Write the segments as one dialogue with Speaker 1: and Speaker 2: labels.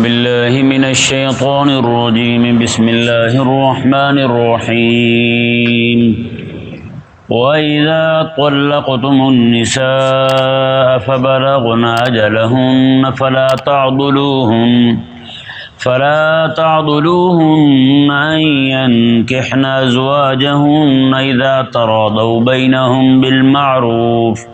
Speaker 1: بالله من الشيطان الرجيم بسم الله الرحمن الرحيم وإذا طلقتم النساء فبلغن أجلهن فلا تعضلوهن أن ينكحن أزواجهن إذا تراضوا بينهم بالمعروف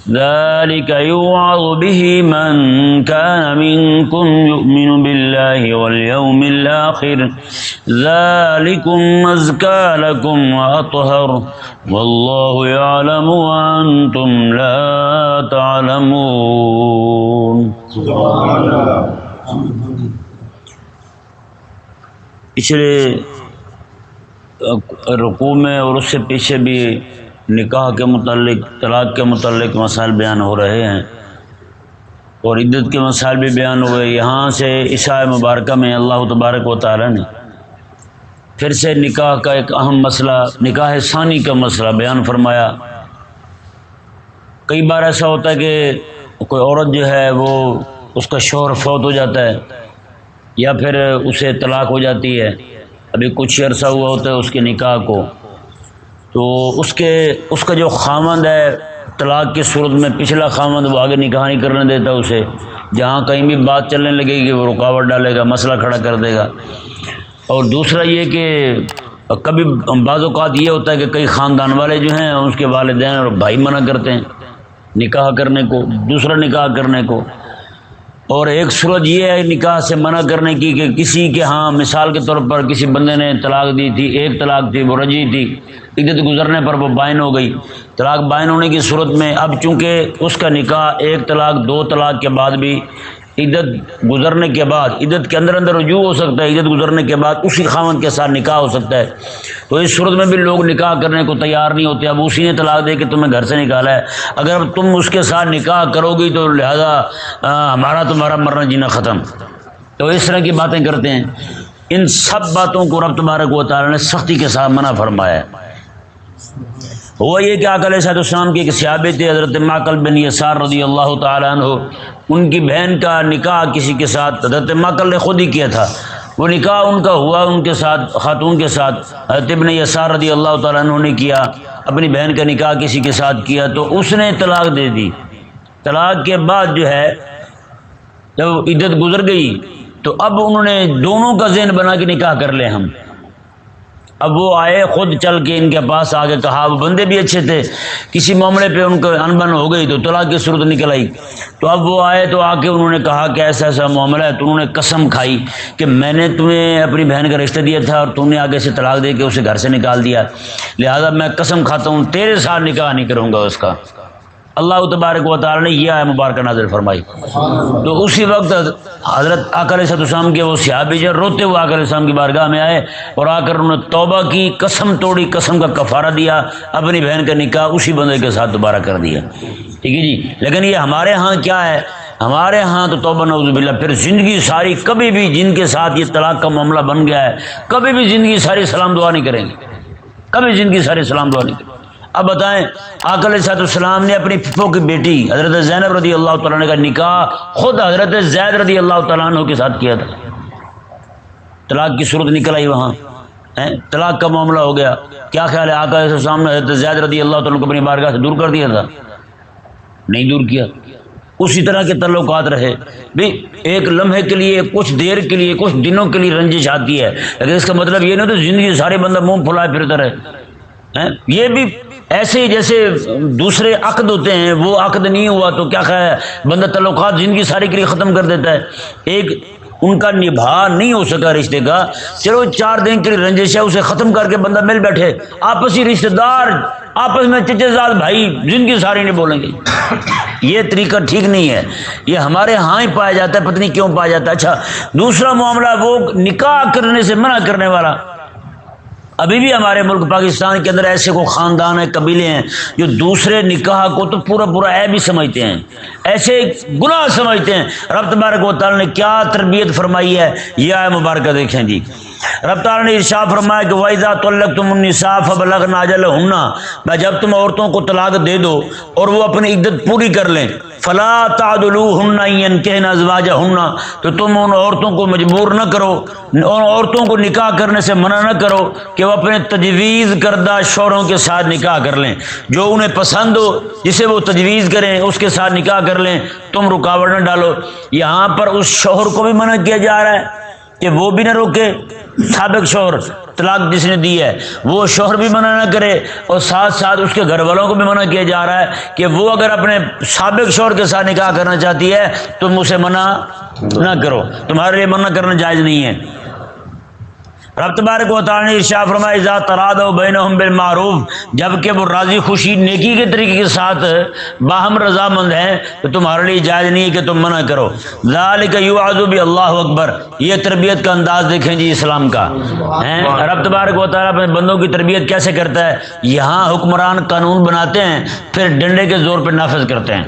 Speaker 1: ذلك يوعظ به من كان منكم يؤمن بالله واليوم الآخر ذلكم أزكى لكم وأطهر والله يعلم وأنتم لا تعلمون. پچھلے رکوع میں اور اس سے پیچھے بھی نکاح کے متعلق، طلاق کے متعلق مسائل بیان ہو رہے ہیں اور عدت کے مسائل بھی بیان ہوئے. یہاں سے عشاء مبارکہ میں اللہ تبارک و تعالی نے پھر سے نکاح کا ایک اہم مسئلہ، نکاح ثانی کا مسئلہ بیان فرمایا. کئی بار ایسا ہوتا ہے کہ کوئی عورت جو ہے وہ اس کا شوہر فوت ہو جاتا ہے یا پھر اسے طلاق ہو جاتی ہے، ابھی کچھ عرصہ ہوا ہوتا ہے اس کے نکاح کو، تو اس کا جو خامند ہے طلاق کی صورت میں پچھلا خامند وہ آگے نکاح نہیں کرنے دیتا اسے. جہاں کہیں بھی بات چلنے لگے گی وہ رکاوٹ ڈالے گا، مسئلہ کھڑا کر دے گا. اور دوسرا یہ کہ کبھی بعض اوقات یہ ہوتا ہے کہ کئی خاندان والے جو ہیں اس کے والدین اور بھائی منع کرتے ہیں نکاح کرنے کو، دوسرا نکاح کرنے کو. اور ایک صورت یہ ہے نکاح سے منع کرنے کی کہ کسی کے ہاں مثال کے طور پر کسی بندے نے طلاق دی تھی، ایک طلاق تھی، وہ رجعی تھی، عدت گزرنے پر وہ بائن ہو گئی. طلاق بائن ہونے کی صورت میں اب چونکہ اس کا نکاح ایک طلاق، دو طلاق کے بعد بھی عدت گزرنے کے بعد، عدت کے اندر رجوع ہو سکتا ہے، عدت گزرنے کے بعد اسی خاوند کے ساتھ نکاح ہو سکتا ہے. تو اس صورت میں بھی لوگ نکاح کرنے کو تیار نہیں ہوتے. اب اسی نے طلاق دے کے تمہیں گھر سے نکالا ہے، اگر تم اس کے ساتھ نکاح کرو گی تو لہذا ہمارا تمہارا مرنا جینا ختم. تو اس طرح کی باتیں کرتے ہیں. ان سب باتوں کو رب تبارک و تعالی نے سختی کے ساتھ منع فرمایا ہے. ہوا یہ کہ آقا علیہ السلام کے ایک صحابی تھے حضرت معقل بن یسار رضی اللہ تعالیٰ عنہ، ان کی بہن کا نکاح کسی کے ساتھ حضرت معقل نے خود ہی کیا تھا. وہ نکاح ان کا ہوا ان کے ساتھ، خاتون کے ساتھ. حضرت ابن یسار رضی اللہ تعالیٰ عنہ نے کیا، اپنی بہن کا نکاح کسی کے ساتھ کیا تو اس نے طلاق دے دی. طلاق کے بعد جو ہے جب عدت گزر گئی تو اب انہوں نے دونوں کا ذہن بنا کے نکاح کر لے ہم. اب وہ آئے خود چل کے ان کے پاس آ کے کہا، وہ بندے بھی اچھے تھے، کسی معاملے پہ ان کو انبن ہو گئی تو طلاق کی صورت نکل آئی. تو اب وہ آئے تو آ کے انہوں نے کہا کہ ایسا ایسا معاملہ ہے. تو انہوں نے قسم کھائی کہ میں نے تمہیں اپنی بہن کا رشتہ دیا تھا اور تم نے آگے سے طلاق دے کے اسے گھر سے نکال دیا، لہذا میں قسم کھاتا ہوں تیرے ساتھ نکاح نہیں کروں گا اس کا. اللہ تبارک و تعالی نے یہ آیت مبارکہ نازل فرمائی. تو اسی وقت حضرت آقا علیہ السلام کے وہ صحابی جو روتے ہوئے آقا علیہ السلام کی بارگاہ میں آئے اور آ کر انہوں نے توبہ کی، قسم توڑی، قسم کا کفارہ دیا، اپنی بہن کا نکاح اسی بندے کے ساتھ دوبارہ کر دیا. ٹھیک ہے جی. لیکن یہ ہمارے ہاں کیا ہے، ہمارے ہاں تو توبہ نعوذ باللہ پھر زندگی ساری کبھی بھی جن کے ساتھ یہ طلاق کا معاملہ بن گیا ہے کبھی بھی زندگی ساری سلام دعا نہیں کریں گے، کبھی زندگی ساری سلام دعا نہیں کریں گے. اب بتائیں آقا علیہ السلام نے اپنی پھپھو کی بیٹی حضرت زینب رضی اللہ تعالیٰ عنہ کا نکاح خود حضرت زید رضی اللہ تعالیٰ عنہ کے ساتھ کیا تھا. طلاق کی صورت نکل آئی، وہاں طلاق کا معاملہ ہو گیا. کیا خیال ہے آقا علیہ السلام نے حضرت زید رضی اللہ تعالیٰ عنہ کو اپنی بارگاہ سے دور کر دیا تھا؟ نہیں دور کیا. اسی طرح کے تعلقات رہے. بھی ایک لمحے کے لیے، کچھ دیر کے لیے، کچھ دنوں کے لیے رنجش آتی ہے، لیکن اس کا مطلب یہ نہیں تو زندگی سارے بندہ منہ پھلائے پھرتا رہے. یہ بھی ایسے ہی جیسے دوسرے عقد ہوتے ہیں، وہ عقد نہیں ہوا تو کیا خیال ہے بندہ تعلقات زندگی ساری کے لیے ختم کر دیتا ہے. ایک ان کا نبھا نہیں ہو سکا رشتے کا، چلو 4 دن کے لیے رنجش ہے، اسے ختم کر کے بندہ مل بیٹھے. آپسی رشتے دار آپس میں چچے زاد بھائی زندگی ساری نہیں بولیں گے. یہ طریقہ ٹھیک نہیں ہے. یہ ہمارے ہاں ہی پایا جاتا ہے، پتہ نہیں کیوں پایا جاتا ہے. اچھا دوسرا معاملہ وہ نکاح کرنے سے منع کرنے والا. ابھی بھی ہمارے ملک پاکستان کے اندر ایسے کو خاندان ہیں، قبیلے ہیں جو دوسرے نکاح کو تو پورا عیب ہی سمجھتے ہیں، ایسے گناہ سمجھتے ہیں. رب تبارک و تعالی نے کیا تربیت فرمائی ہے، یہ آیت مبارکہ دیکھیں جی. رب تعالیٰ نے ارشاد فرمایا کہ وَإِذَا طَلَّقْتُمُ النِّسَاءَ فَبَلَغْنَ أَجَلَهُنَّ، میں جب تم عورتوں کو طلاق دے دو اور وہ اپنی عدت پوری کر لیں، فَلَا تَعْضُلُوهُنَّ أَن يَنكِحْنَ أَزْوَاجَهُنَّ، تو تم ان عورتوں کو مجبور نہ کرو، ان عورتوں کو نکاح کرنے سے منع نہ کرو کہ وہ اپنے تجویز کردہ شوہروں کے ساتھ نکاح کر لیں، جو انہیں پسند ہو جسے وہ تجویز کریں اس کے ساتھ نکاح کر لیں، تم رکاوٹ نہ ڈالو۔ یہاں پر اس شوہر کو بھی منع کیا جا رہا ہے کہ وہ بھی نہ روکے، سابق شوہر طلاق جس نے دی ہے وہ شوہر بھی منع نہ کرے، اور ساتھ ساتھ اس کے گھر والوں کو بھی منع کیا جا رہا ہے کہ وہ اگر اپنے سابق شوہر کے ساتھ نکاح کرنا چاہتی ہے تم اسے منع نہ کرو، تمہارے لیے منع کرنا جائز نہیں ہے۔ رب تبارک و تعالیٰ نے ارشاد فرمایا اذا تراضوا بینہم بالمعروف، جب کہ وہ راضی خوشی نیکی کے طریقے کے ساتھ باہم رضامند ہیں تو تمہارے لیے جائز نہیں ہے کہ تم منع کرو۔ ذالک یوعظ بہ اللہ اکبر، یہ تربیت کا انداز دیکھیں جی اسلام کا ہیں۔ رب تبارک و تعالیٰ اپنے بندوں کی تربیت کیسے کرتا ہے؟ یہاں حکمران قانون بناتے ہیں پھر ڈنڈے کے زور پہ نافذ کرتے ہیں،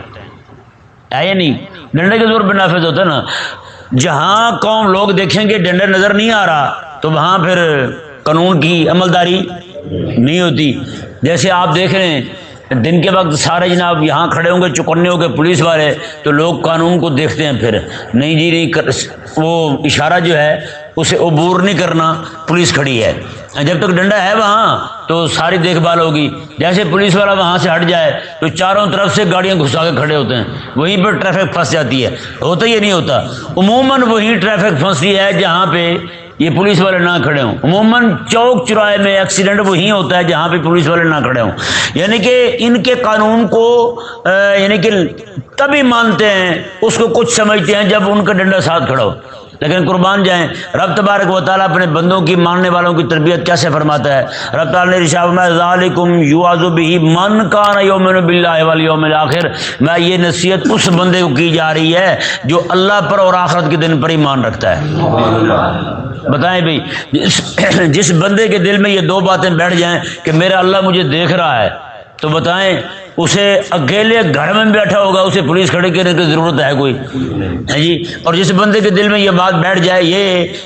Speaker 1: ہے یا نہیں؟ ڈنڈے کے زور پہ نافذ ہوتا ہے نا۔ جہاں قوم لوگ دیکھیں گے ڈنڈا نظر نہیں آ رہا تو وہاں پھر قانون کی عملداری نہیں ہوتی۔ جیسے آپ دیکھ رہے ہیں دن کے وقت سارے جناب یہاں کھڑے ہوں گے چوکنے ہو کے پولیس والے، تو لوگ قانون کو دیکھتے ہیں، پھر نہیں جی نہیں، وہ اشارہ جو ہے اسے عبور نہیں کرنا، پولیس کھڑی ہے، جب تک ڈنڈا ہے وہاں تو ساری دیکھ بھال ہوگی۔ جیسے پولیس والا وہاں سے ہٹ جائے تو چاروں طرف سے گاڑیاں گھسا کے کھڑے ہوتے ہیں، وہیں پر ٹریفک پھنس جاتی ہے۔ ہوتا ہی نہیں ہوتا، عموماً وہیں ٹریفک پھنستی ہے جہاں پہ یہ پولیس والے نہ کھڑے ہوں۔ عموماً چوک چوراہے میں ایکسیڈنٹ وہیں ہوتا ہے جہاں پہ پولیس والے نہ کھڑے ہوں۔ یعنی کہ ان کے قانون کو یعنی کہ تبھی مانتے ہیں، اس کو کچھ سمجھتے ہیں جب ان کا ڈنڈا ساتھ کھڑا ہو۔ لیکن قربان جائیں رب تبارک و تعالیٰ اپنے بندوں کی ماننے والوں کی تربیت کیسے فرماتا ہے۔ رب تعالیٰ نے ارشاد فرمایا ذالکم یوعظ بہ من کان یؤمن باللہ والیوم الآخر، میں یہ نصیحت اس بندے کو کی جا رہی ہے جو اللہ پر اور آخرت کے دن پر ایمان رکھتا ہے۔ بتائیں بھائی، جس بندے کے دل میں یہ دو باتیں بیٹھ جائیں کہ میرا اللہ مجھے دیکھ رہا ہے، تو بتائیں اسے اکیلے گھر میں بیٹھا ہوگا اسے پولیس کھڑے کرنے کی ضرورت ہے کوئی؟ ہے جی۔ اور جس بندے کے دل میں یہ بات بیٹھ جائے،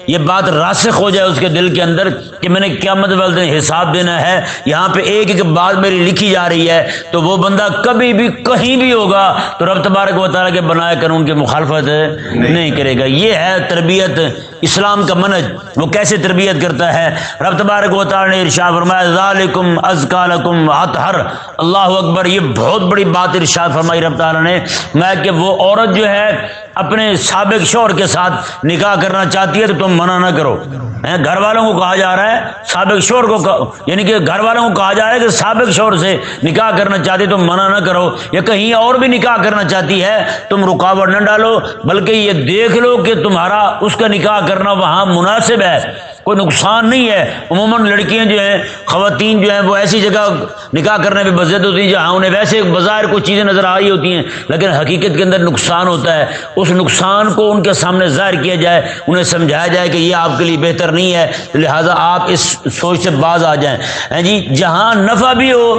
Speaker 1: یہ بات راسخ ہو جائے اس کے دل کے اندر کہ میں نے قیامت والے دن حساب دینا ہے، یہاں پہ ایک ایک بات میری لکھی جا رہی ہے، تو وہ بندہ کبھی بھی کہیں بھی ہوگا تو رب تبارک و تعالیٰ کے بنائے قانون کی مخالفت نہیں کرے گا۔ یہ ہے تربیت، اسلام کا منہج۔ وہ کیسے تربیت کرتا ہے؟ رب تبارک و تعالیٰ نے ارشاد فرمایا ذالکم ازکیٰ لکم واطہر، اللہ اکبر، یہ بہت بڑی بات ارشاد فرمائی رب تعالیٰ نے، میں کہ وہ عورت جو ہے اپنے سابق شوہر کے ساتھ نکاح کرنا چاہتی ہے تو تم منع نہ کرو۔ گھر والوں کو کہا جا رہا ہے، سابق شوہر کو یعنی کہ گھر والوں کو کہا جا رہا ہے کہ سابق شوہر سے نکاح کرنا چاہتی ہے تم منع نہ کرو، یا کہیں اور بھی نکاح کرنا چاہتی ہے تم رکاوٹ نہ ڈالو، بلکہ یہ دیکھ لو کہ تمہارا اس کا نکاح کرنا وہاں مناسب ہے، کوئی نقصان نہیں ہے۔ عموماً لڑکیاں جو ہیں، خواتین جو ہیں، وہ ایسی جگہ نکاح کرنے پہ بضد ہوتی ہیں جہاں انہیں ویسے بظاہر کچھ چیزیں نظر آ رہی ہوتی ہیں لیکن حقیقت کے اندر نقصان ہوتا ہے۔ اس نقصان کو ان کے سامنے ظاہر کیا جائے، انہیں سمجھایا جائے کہ یہ آپ کے لیے بہتر نہیں ہے، لہٰذا آپ اس سوچ سے باز آ جائیں۔ جی، جہاں نفع بھی ہو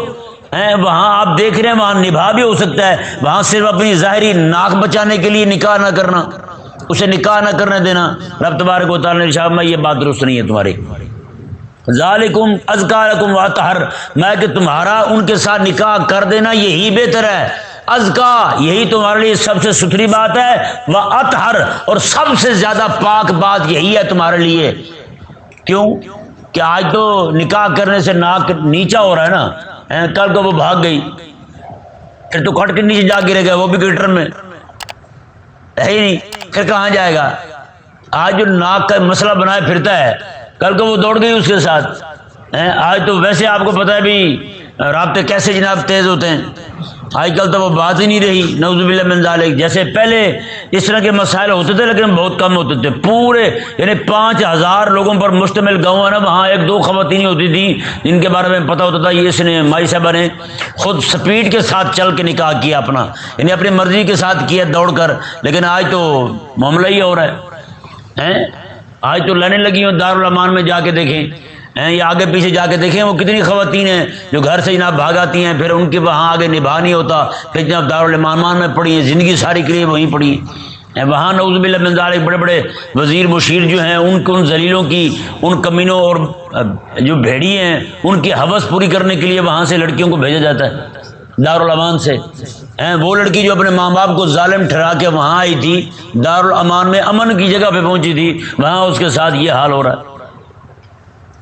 Speaker 1: وہاں آپ دیکھ رہے ہیں وہاں نبھا بھی ہو سکتا ہے، وہاں صرف اپنی ظاہری ناک بچانے کے لیے نکاح نہ کرنا، اسے نکاح نہ کرنے دینا۔ رب تبارک و تعالیٰ نے ارشاد میں یہ بات درست نہیں ہے تمہاری۔ ذالکم ازکیٰ لکم واطہر، میں کہ تمہارا ان کے ساتھ نکاح کر دینا یہی بہتر ہے، ازکیٰ یہی تمہارے لیے سب سے ستھری بات ہے، واطہر اور سب سے زیادہ پاک بات یہی ہے تمہارے لیے۔ کیوں کہ آج تو نکاح کرنے سے ناک نیچا ہو رہا ہے نا، کل کو وہ بھاگ گئی پھر تو کٹ کے نیچے جا گرے گا، وہ بھی گٹر میں ہے ہی نہیں، پھر کہاں جائے گا؟ آج جو ناک کا مسئلہ بنائے پھرتا ہے، کل کو وہ دوڑ گئی اس کے ساتھ۔ آج تو ویسے آپ کو پتہ ہے بھی رابطے کیسے جناب تیز ہوتے ہیں، آج کل تو وہ بات ہی نہیں رہی، نعوذ باللہ من ذالک۔ جیسے پہلے اس طرح کے مسائل ہوتے تھے لیکن بہت کم ہوتے تھے، پورے یعنی 5000 لوگوں پر مشتمل گاؤں ہے نا، وہاں 1-2 خواتین ہوتی تھیں جن کے بارے میں پتہ ہوتا تھا یہ اس نے مائی صاحبہ نے خود سپیڈ کے ساتھ چل کے نکاح کیا اپنا، یعنی اپنی مرضی کے ساتھ کیا دوڑ کر۔ لیکن آج تو معاملہ ہی ہو رہا ہے، آج تو لائنیں لگی ہیں دارالامان میں، جا کے دیکھیں یا آگے پیچھے جا کے دیکھیں وہ کتنی خواتین ہیں جو گھر سے جناب بھاگ آتی ہیں، پھر ان کے وہاں آگے نبھا نہیں ہوتا، پھر جناب دارالامان میں پڑی ہیں، زندگی ساری کے لیے وہیں پڑی وہاں نعوذ باللہ من ذالک بڑے بڑے وزیر مشیر جو ہیں ان کو ان ذلیلوں کی، ان کمینوں اور جو بھیڑی ہیں ان کی ہوس پوری کرنے کے لیے وہاں سے لڑکیوں کو بھیجا جاتا ہے دارالامان سے۔ وہ لڑکی جو اپنے ماں باپ کو ظالم ٹھہرا کے وہاں آئی تھی، دارالامان میں امن کی جگہ پہ پہنچی تھی، وہاں اس کے ساتھ یہ حال ہو رہا ہے،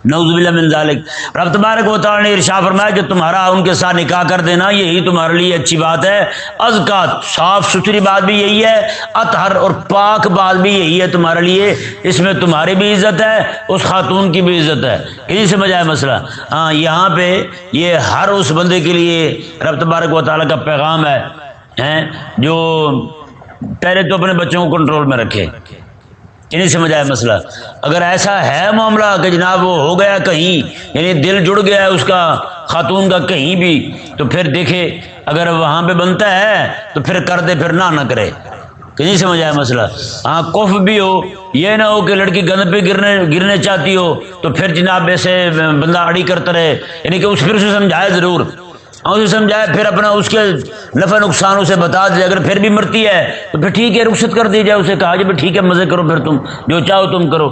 Speaker 1: نعوذ باللہ من ذالک۔ رب تبارک و تعالی نے ارشاد فرمایا کہ تمہارا ان کے ساتھ نکاح کر دینا یہی تمہارے لیے اچھی بات ہے، ازکا صاف ستھری بات بھی یہی ہے، اطہر اور پاک بات بھی یہی ہے تمہارے لیے، اس میں تمہاری بھی عزت ہے، اس خاتون کی بھی عزت ہے۔ کسی سمجھ آئے مسئلہ؟ ہاں، یہاں پہ یہ ہر اس بندے کے لیے رب تبارک و تعالی کا پیغام ہے جو پہلے تو اپنے بچوں کو کنٹرول میں رکھے۔ نہیں سمجھ آیا مسئلہ؟ اگر ایسا ہے معاملہ کہ جناب وہ ہو گیا کہیں، یعنی دل جڑ گیا ہے اس کا خاتون کا کہیں بھی، تو پھر دیکھے اگر وہاں پہ بنتا ہے تو پھر کر دے، پھر نہ کرے۔ کہ نہیں سمجھ آیا مسئلہ؟ ہاں، کف بھی ہو، یہ نہ ہو کہ لڑکی گند پہ گرنے چاہتی ہو تو پھر جناب ایسے بندہ اڑی کرتا رہے، یعنی کہ پھر اسے سمجھائے ضرور، اسے سمجھائے، پھر اپنا اس کے نفع نقصان اسے بتا دے، اگر پھر بھی مرتی ہے تو پھر ٹھیک ہے، رخصت کر دی جائے، اسے کہا جائے ٹھیک ہے مزے کرو، پھر تم جو چاہو تم کرو۔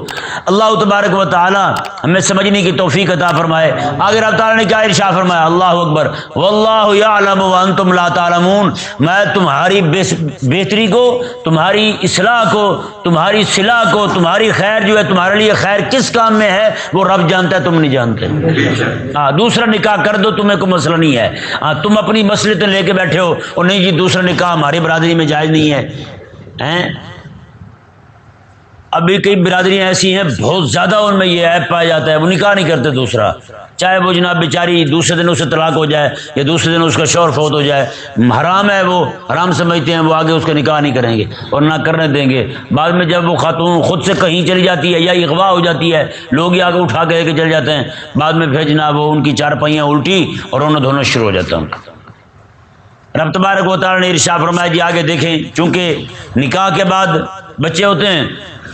Speaker 1: اللہ تبارک و تعالی ہمیں سمجھنے کی توفیق عطا فرمائے۔ آگے رب تعالی نے کیا ارشاد فرمایا؟ اللہ اکبر، واللہ یعلم وانتم لا تعلمون، میں تمہاری بہتری کو، تمہاری اصلاح کو، تمہاری صلاح کو، تمہاری خیر جو ہے، تمہارے لیے خیر کس کام میں ہے وہ رب جانتا ہے، تم نہیں جانتے۔ دوسرا نکاح کر دو، تمہیں کوئی مسئلہ نہیں ہے، تم اپنی مصلحتیں لے کے بیٹھے ہو اور نہیں جی دوسرا نکاح ہماری برادری میں جائز نہیں ہے۔ ابھی کئی برادریاں ایسی ہیں بہت زیادہ ان میں یہ عیب پایا جاتا ہے، وہ نکاح نہیں کرتے دوسرا، چاہے وہ جناب بیچاری دوسرے دن اسے طلاق ہو جائے یا دوسرے دن اس کا شوہر فوت ہو جائے، حرام ہے، وہ حرام سمجھتے ہیں، وہ آگے اس کا نکاح نہیں کریں گے اور نہ کرنے دیں گے۔ بعد میں جب وہ خاتون خود سے کہیں چلی جاتی ہے یا اغوا ہو جاتی ہے، لوگ ہی آگے اٹھا کے چل جاتے ہیں، بعد میں پھر جناب وہ ان کی چارپائیاں الٹی اور انہیں دھونا شروع ہو جاتا ہے۔ رب تبارک و تعالی نے ارشاد فرمایا جی آگے دیکھیں، چونکہ نکاح کے بعد بچے ہوتے ہیں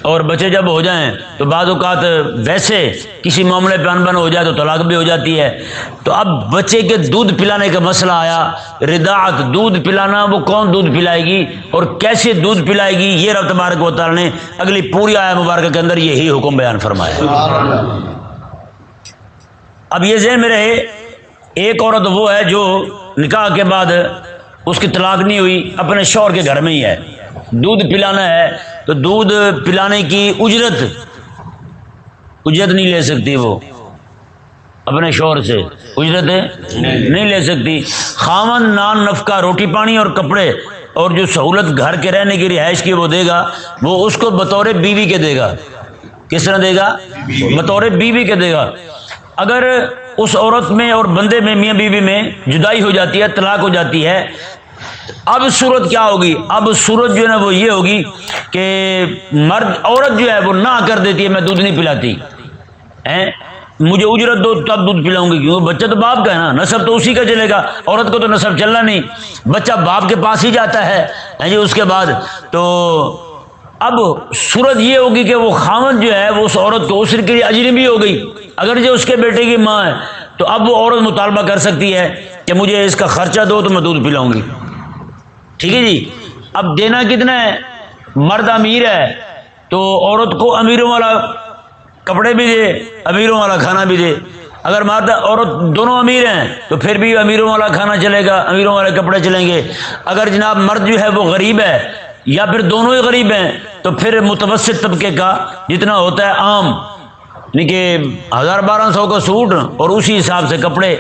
Speaker 1: اور بچے جب ہو جائیں تو بعض اوقات ویسے کسی معاملے پہ انبن ہو جائے تو طلاق بھی ہو جاتی ہے، تو اب بچے کے دودھ پلانے کا مسئلہ آیا، رضاعت، دودھ پلانا، وہ کون دودھ پلائے گی اور کیسے دودھ پلائے گی، یہ رب تبارک و تعالی نے اگلی پوری آیت مبارکہ کے اندر یہی حکم بیان فرمایا۔ اب یہ ذہن میں رہے، ایک عورت وہ ہے جو نکاح کے بعد اس کی طلاق نہیں ہوئی، اپنے شوہر کے گھر میں ہی ہے، دودھ پلانا ہے تو دودھ پلانے کی اجرت نہیں لے سکتی، وہ اپنے شوہر سے اجرت نہیں لے سکتی۔ خاوند نان نفقہ، روٹی پانی اور کپڑے اور جو سہولت گھر کے رہنے کی رہائش کی وہ دے گا، وہ اس کو بطور بیوی کے دے گا۔ کس طرح دے گا؟ بطور بیوی کے دے گا۔ اگر اس عورت میں اور بندے میں، میاں بیوی میں جدائی ہو جاتی ہے، طلاق ہو جاتی ہے، اب صورت کیا ہوگی؟ اب صورت جو ہے نا وہ یہ ہوگی کہ عورت جو ہے وہ نہ کر دیتی ہے، میں دودھ نہیں پلاتی، مجھے اجرت دو تب دودھ پلاؤں گی، کیونکہ بچہ تو باپ کا ہے نا، نسب تو اسی کا چلے گا، عورت کو تو نسب چلنا نہیں، بچہ باپ کے پاس ہی جاتا ہے جی۔ اس کے بعد تو اب صورت یہ ہوگی کہ وہ خاوند جو ہے وہ اس عورت کو اسر کے لیے اجنبی ہو گئی، اگر جو اس کے بیٹے کی ماں ہے تو اب وہ عورت مطالبہ کر سکتی ہے کہ مجھے اس کا خرچہ دو تو میں دودھ پلاؤں گی، ٹھیک ہے جی۔ اب دینا کتنا ہے؟ مرد امیر ہے تو عورت کو امیروں والا کپڑے بھی دے، امیروں والا کھانا بھی دے، اگر مرد عورت دونوں امیر ہیں تو پھر بھی امیروں والا کھانا چلے گا، امیروں والے کپڑے چلیں گے۔ اگر جناب مرد جو ہے وہ غریب ہے یا پھر دونوں ہی غریب ہیں تو پھر متوسط طبقے کا جتنا ہوتا ہے عام، یعنی کہ 1200 کا سوٹ اور اسی حساب سے کپڑے،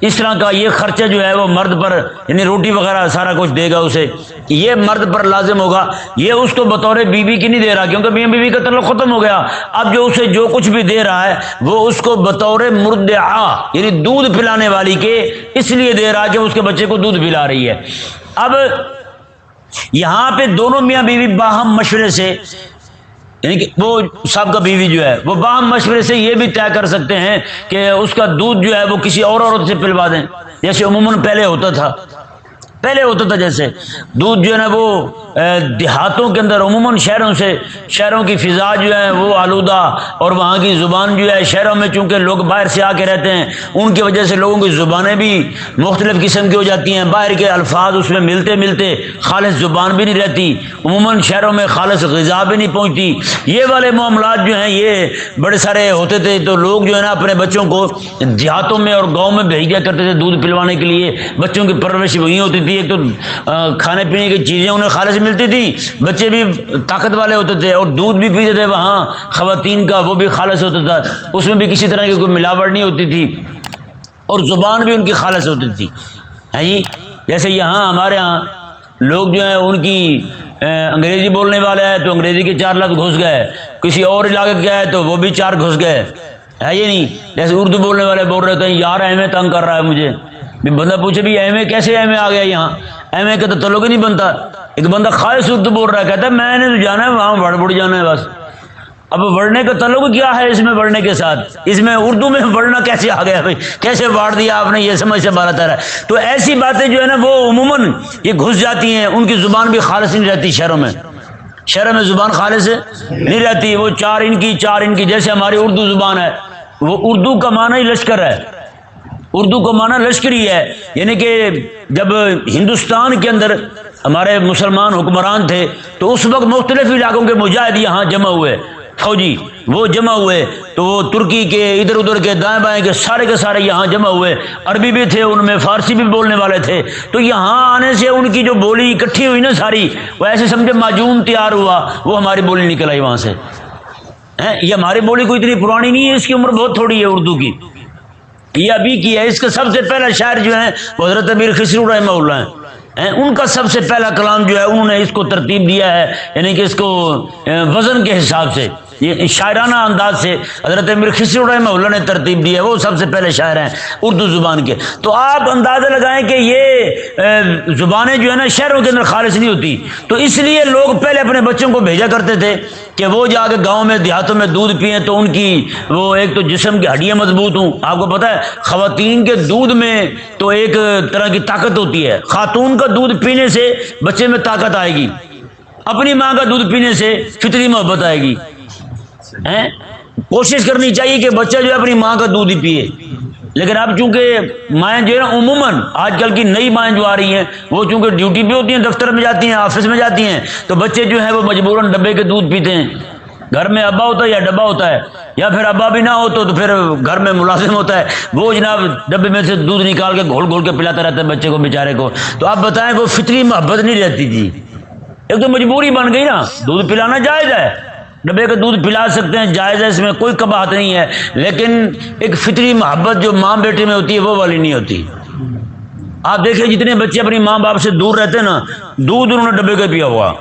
Speaker 1: اس طرح کا یہ خرچہ جو ہے وہ مرد پر، یعنی روٹی وغیرہ سارا کچھ دے گا اسے، یہ مرد پر لازم ہوگا۔ یہ اس کو بطور بیوی کی نہیں دے رہا کیونکہ میاں بیوی کا تعلق ختم ہو گیا، اب جو اسے جو کچھ بھی دے رہا ہے وہ اس کو بطور مرضعہ یعنی دودھ پلانے والی کے اس لیے دے رہا ہے کہ اس کے بچے کو دودھ پلا رہی ہے۔ اب یہاں پہ دونوں میاں بیوی باہم مشورے سے، یعنی کہ وہ صاحب کا بیوی جو ہے وہ باہم مشورے سے یہ بھی طے کر سکتے ہیں کہ اس کا دودھ جو ہے وہ کسی اور عورت سے پلوا دیں، جیسے عموماً پہلے ہوتا تھا، پہلے ہوتا تھا جیسے دودھ جو ہے نا وہ دیہاتوں کے اندر عموماً شہروں کی فضا جو ہے وہ آلودہ، اور وہاں کی زبان جو ہے شہروں میں چونکہ لوگ باہر سے آ کے رہتے ہیں ان کی وجہ سے لوگوں کی زبانیں بھی مختلف قسم کی ہو جاتی ہیں، باہر کے الفاظ اس میں ملتے خالص زبان بھی نہیں رہتی، عموماً شہروں میں خالص غذا بھی نہیں پہنچتی۔ یہ والے معاملات جو ہیں یہ بڑے سارے ہوتے تھے، تو لوگ جو ہے نا اپنے بچوں کو دیہاتوں میں اور گاؤں میں بھیج دیا کرتے تھے دودھ پلوانے کے لیے، بچوں کی پرورش وہیں ہوتی تھی، ایک تو کھانے پینے کی چیزیں انہیں خالص ملتی تھی، بچے بھی طاقت والے ہوتے تھے، اور دودھ بھی پیتے تھے وہاں خواتین کا وہ بھی خالص ہوتا تھا، اس میں بھی کسی طرح کی کوئی ملاوٹ نہیں ہوتی تھی، اور زبان بھی ان کی خالص ہوتی تھی۔ ہے جی، جیسے یہاں ہمارے ہاں لوگ جو ہیں ان کی انگریزی بولنے والے ہیں تو انگریزی کے 4 لفظ گھس گئے، کسی اور علاقے کے ہے تو وہ بھی 4 گھس گئے، ہے یہ نہیں؟ جیسے اردو بولنے والے بول رہے تھے یار ایم اے تنگ کر رہا ہے مجھے، بندہ پوچھے بھی ایم اے کیسے ایم اے آ گیا یہاں، ایم اے کا تو تعلق ہی نہیں بنتا۔ ایک بندہ خالص اردو بول رہا ہے، کہتا ہے میں نے تو جانا ہے وہاں بڑھ جانا ہے بس۔ اب بڑھنے کا تعلق کیا ہے اس میں بڑھنے کے ساتھ؟ اس میں اردو میں بڑھنا کیسے آ گیا بھائی؟ کیسے باڑھ دیا آپ نے؟ یہ سمجھ سے باہر آتا ہے۔ تو ایسی باتیں جو ہے نا وہ عموماً یہ گھس جاتی ہیں، ان کی زبان بھی خالص نہیں رہتی شہروں میں زبان خالص نہیں رہتی، وہ 4 ان کی جیسے ہماری اردو زبان ہے، وہ اردو کا معنی ہی لشکر ہے، اردو کا معنی لشکری ہے، یعنی کہ جب ہندوستان کے اندر ہمارے مسلمان حکمران تھے تو اس وقت مختلف علاقوں کے مجاہد یہاں جمع ہوئے، فوجی وہ جمع ہوئے، تو وہ ترکی کے ادھر ادھر کے دائیں بائیں کے سارے یہاں جمع ہوئے، عربی بھی تھے ان میں، فارسی بھی بولنے والے تھے، تو یہاں آنے سے ان کی جو بولی اکٹھی ہوئی نا ساری، وہ ایسے سمجھے معجون تیار ہوا، وہ ہماری بولی نکل آئی وہاں سے۔ یہ ہماری بولی کوئی اتنی پرانی نہیں ہے، اس کی عمر بہت تھوڑی ہے اردو کی، یہ ابھی کی ہے۔ اس کا سب سے پہلا شاعر جو ہے وہ حضرت امیر خسرو رحمہ اللہ ہیں، ان کا سب سے پہلا کلام جو ہے انہوں نے اس کو ترتیب دیا ہے، یعنی کہ اس کو وزن کے حساب سے، یہ شاعرانہ انداز سے حضرت امیر خسرو رحمہ اللہ نے ترتیب دی ہے، وہ سب سے پہلے شاعر ہیں اردو زبان کے۔ تو آپ اندازہ لگائیں کہ یہ زبانیں جو ہے نا شہروں کے اندر خالص نہیں ہوتی، تو اس لیے لوگ پہلے اپنے بچوں کو بھیجا کرتے تھے کہ وہ جا کے گاؤں میں دیہاتوں میں دودھ پئیں، تو ان کی وہ ایک تو جسم کی ہڈیاں مضبوط ہوں۔ آپ کو پتہ ہے خواتین کے دودھ میں تو ایک طرح کی طاقت ہوتی ہے، خاتون کا دودھ پینے سے بچے میں طاقت آئے گی، اپنی ماں کا دودھ پینے سے فطری محبت آئے گی۔ کوشش کرنی چاہیے کہ بچہ جو ہے اپنی ماں کا دودھ ہی پیے، لیکن اب چونکہ مائیں جو ہے نا عموماً آج کل کی نئی مائیں جو آ رہی ہیں وہ چونکہ ڈیوٹی پہ ہوتی ہیں، دفتر میں جاتی ہیں، آفس میں جاتی ہیں، تو بچے جو ہیں وہ مجبوراً ڈبے کے دودھ پیتے ہیں۔ گھر میں ابا ہوتا ہے یا ڈبا ہوتا ہے، یا پھر ابا بھی نہ ہو تو پھر گھر میں ملازم ہوتا ہے، وہ جناب ڈبے میں سے دودھ نکال کے گھول کے پلاتا رہتا ہے بچے کو بیچارے کو۔ تو آپ بتائیں وہ فطری محبت نہیں رہتی تھی، ایک تو مجبوری بن گئی نا، دودھ پلانا جائز ہے، ڈبے کا دودھ پلا سکتے ہیں، جائز ہے، اس میں کوئی قباحت نہیں ہے، لیکن ایک فطری محبت جو ماں بیٹے میں ہوتی ہے وہ والی نہیں ہوتی۔ آپ دیکھیں جتنے بچے اپنی ماں باپ سے دور رہتے ہیں نا، دودھ انہوں نے ڈبے کا پیا ہوا،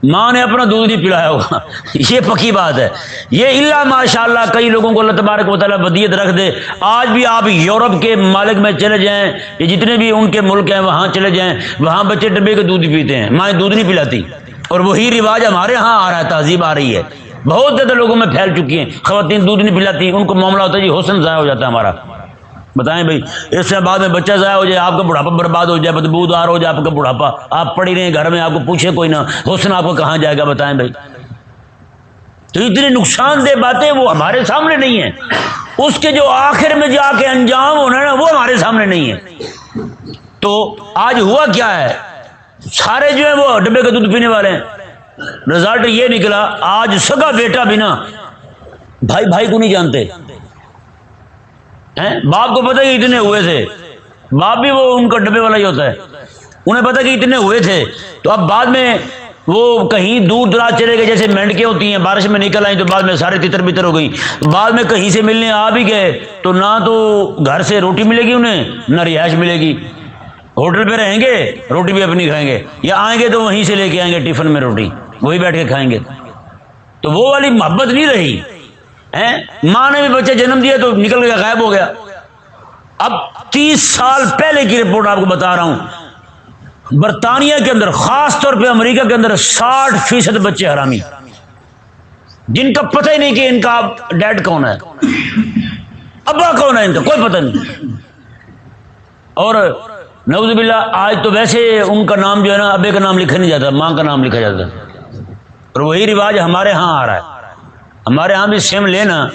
Speaker 1: ماں نے اپنا دودھ نہیں پلایا ہوگا، یہ پکی بات ہے۔ یہ الا ماشاء اللہ کئی لوگوں کو اللہ تبارک و تعالیٰ بدیت رکھ دے، آج بھی آپ یورپ کے ممالک میں چلے جائیں، یہ جتنے بھی ان کے ملک ہیں وہاں چلے جائیں، وہاں بچے ڈبے کا دودھ پیتے ہیں، مائیں دودھ نہیں پلاتی، اور وہی رواج ہمارے ہاں آ رہا ہے، تہذیب آ رہی ہے، بہت زیادہ لوگوں میں پھیل چکی ہیں، خواتین دودھ نہیں پلاتی، ان کو معاملہ ہوتا ہے جی حسن ضائع ہو جاتا ہے ہمارا۔ بتائیں بھائی، اس سے بعد میں بچہ ضائع ہو جائے، آپ کا بڑھاپا برباد ہو جائے، بدبودار ہو جائے آپ کا بڑھاپا، آپ پڑی رہے گھر میں، آپ کو پوچھے کوئی نہ، حسن آپ کو کہاں جائے گا؟ بتائیں بھائی۔ تو اتنی نقصان دہ باتیں وہ ہمارے سامنے نہیں ہیں، اس کے جو آخر میں جا کے انجام ہونا ہے نا وہ ہمارے سامنے نہیں ہے۔ تو آج ہوا کیا ہے، سارے جو ہیں وہ ڈبے کا دودھ پینے والے ہیں، رزلٹ یہ نکلا آج سگا بیٹا بھی نا بھائی کو نہیں جانتے، باپ کو پتہ کہ اتنے ہوئے تھے، باپ بھی وہ ان کا ڈبے والا ہی ہوتا ہے، انہیں پتہ کہ اتنے ہوئے تھے، تو اب بعد میں وہ کہیں دور دراز چلے گئے، جیسے مینڈکیں ہوتی ہیں بارش میں نکل آئیں تو بعد میں سارے تتر بتر ہو گئی، بعد میں کہیں سے ملنے آ بھی گئے تو نہ تو گھر سے روٹی ملے گی انہیں، نہ رہائش ملے گی، ہوٹل پہ رہیں گے روٹی بھی اپنی کھائیں گے، یا آئیں گے تو وہیں سے لے کے آئیں گے ٹفن میں روٹی، وہی بیٹھ کے کھائیں گے۔ تو وہ والی محبت نہیں رہی، ماں نے بھی بچہ جنم دیا تو نکل گیا، غائب ہو گیا۔ اب 30 سال پہلے کی رپورٹ آپ کو بتا رہا ہوں، برطانیہ کے اندر خاص طور پہ امریکہ کے اندر 60% بچے حرامی، جن کا پتہ ہی نہیں کہ ان کا ڈیڈ کون ہے، ابا کون ہے، ان کا کوئی پتہ نہیں، اور نعوذ باللہ آج تو ویسے ان کا نام جو ہے نا ابے کا نام لکھا نہیں جاتا، ماں کا نام لکھا جاتا ہے، اور وہی رواج ہمارے ہاں آ رہا ہے۔ ہمارے ہاں بھی سیم لینا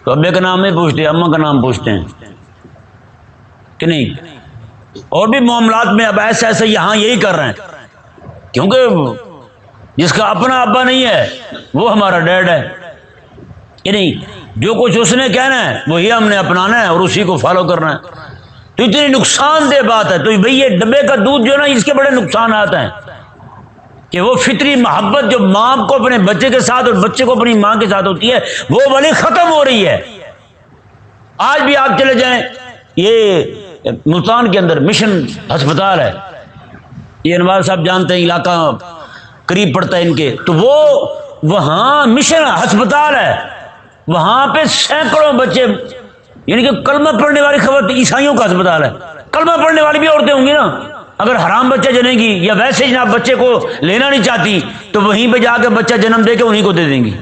Speaker 1: تو ابے کا نام نہیں پوچھتے، اماں کا نام پوچھتے ہیں کہ نہیں۔ اور بھی معاملات میں اب ایسے ایسے یہاں یہی کر رہے ہیں، کیونکہ جس کا اپنا ابا نہیں ہے وہ ہمارا ڈیڈ ہے کہ نہیں، جو کچھ اس نے کہنا ہے وہی ہم نے اپنانا ہے اور اسی کو فالو کرنا ہے۔ تو اتنی نقصان دہ بات ہے۔ تو بھئی یہ ڈبے کا دودھ جو ہے نا اس کے بڑے نقصانات ہیں کہ وہ فطری محبت جو ماں کو اپنے بچے کے ساتھ اور بچے کو اپنی ماں کے ساتھ ہوتی ہے وہ والی ختم ہو رہی ہے۔ آج بھی آپ چلے جائیں، یہ ملتان کے اندر مشن ہسپتال ہے، یہ انوار صاحب جانتے ہیں، علاقہ قریب پڑتا ہے ان کے، تو وہ وہاں مشن ہسپتال ہے، وہاں پہ سینکڑوں بچے، یعنی کہ کلمہ پڑھنے والی خبر، عیسائیوں کا ہسپتال ہے، کلمہ پڑھنے والی بھی عورتیں ہوں گی نا، اگر حرام بچہ جنے گی یا ویسے جناب بچے کو لینا نہیں چاہتی تو وہیں پہ جا کے بچہ جنم دے کے انہیں کو دے دیں گی۔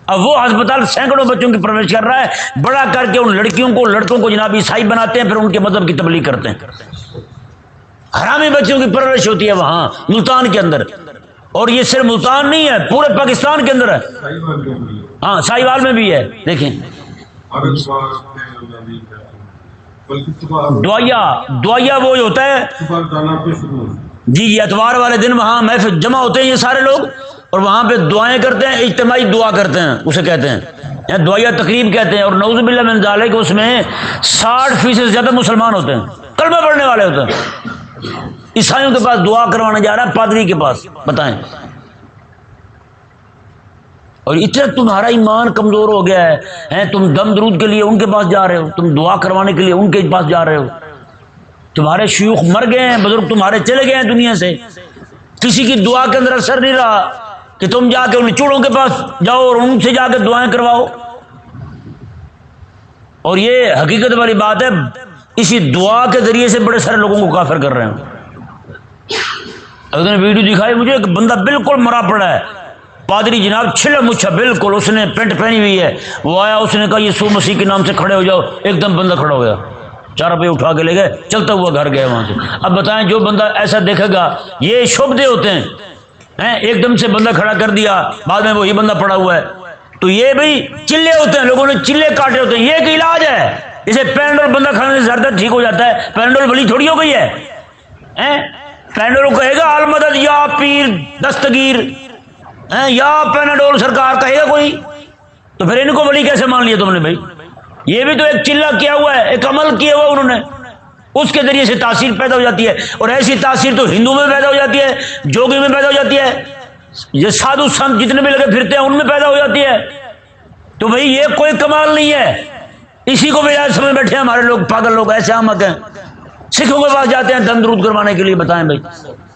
Speaker 1: اب وہ ہسپتال سینکڑوں بچوں کی پرورش کر رہا ہے، بڑا کر کے ان لڑکیوں کو لڑکوں کو جناب عیسائی بناتے ہیں، پھر ان کے مذہب کی تبلیغ کرتے ہیں۔ حرامی بچوں کی پرورش ہوتی ہے وہاں ملتان کے اندر، اور یہ صرف ملتان نہیں ہے، پورے پاکستان کے اندر ہے، ہاں ساہیوال میں بھی ہے۔ دیکھیں دعائیا وہ ہوتا ہے جی اتوار والے دن وہاں محفل جمع ہوتے ہیں یہ سارے لوگ، اور وہاں پہ دعائیں کرتے ہیں، اجتماعی دعا کرتے ہیں اسے کہتے ہیں، دعائیا تقریب کہتے ہیں، اور نعوذ باللہ من ذالک اس میں 60% زیادہ مسلمان ہوتے ہیں، کلمہ پڑھنے والے ہوتے ہیں۔ عیسائیوں کے پاس دعا کروانے جا رہا ہے پادری کے پاس، بتائیں، اور اتنا تمہارا ایمان کمزور ہو گیا ہے، تم دم درود کے لیے ان کے پاس جا رہے ہو، تم دعا کروانے کے لیے ان کے پاس جا رہے ہو، تمہارے شیوخ مر گئے ہیں، بزرگ تمہارے چلے گئے ہیں دنیا سے، کسی کی دعا کے اندر اثر نہیں رہا کہ تم جا کے ان چوڑوں کے پاس جاؤ اور ان سے جا کے دعائیں کرواؤ۔ اور یہ حقیقت والی بات ہے، اسی دعا کے ذریعے سے بڑے سارے لوگوں کو کافر کر رہے ہیں۔ اگر نے ویڈیو دکھائی مجھے، ایک بندہ بالکل مرا پڑا ہے، پادری جناب چھلا مچھا بالکل، اس نے پینٹ پہنی ہوئی ہے، وہ آیا، اس نے کہا یسوع مسیح کے نام سے کھڑے ہو جاؤ، ایک دم بندہ کھڑا ہو گیا، 4 روپے اٹھا کے لے گئے، چلتا ہوا گھر گیا وہاں سے۔ اب بتائیں جو بندہ ایسا دیکھے گا، یہ شبدے ہوتے ہیں، ایک دم سے بندہ کھڑا کر دیا، بعد میں وہی بندہ پڑا ہوا ہے، تو یہ بھائی چلے ہوتے ہیں، لوگوں نے چلے کاٹے ہوتے ہیں، یہ ایک علاج ہے۔ اسے پینڈول بندہ کھانے سے زیادہ ٹھیک ہو جاتا ہے، پینڈول بلی تھوڑی ہو گئی ہے، پینڈول کہے گا المدد یا پیر دستگیر، یا پیناڈول سرکار کہے گا کوئی، تو پھر ان کو ولی کیسے مان لیا تم نے بھائی؟ یہ بھی تو ایک چلہ کیا ہوا ہے، ایک عمل کیا ہوا انہوں نے، اس کے ذریعے سے تاثیر پیدا ہو جاتی ہے، اور ایسی تاثیر تو ہندو میں پیدا ہو جاتی ہے، جوگی میں پیدا ہو جاتی ہے، یہ سادھو سنت جتنے بھی لگے پھرتے ہیں ان میں پیدا ہو جاتی ہے۔ تو بھائی یہ کوئی کمال نہیں ہے، اسی کو بھی آج سمجھ بیٹھے ہیں ہمارے لوگ، پاگل لوگ ایسے احمق ہیں۔ سکھوں کے پاس جاتے ہیں دم درود کروانے کے لیے، بتائیں بھائی،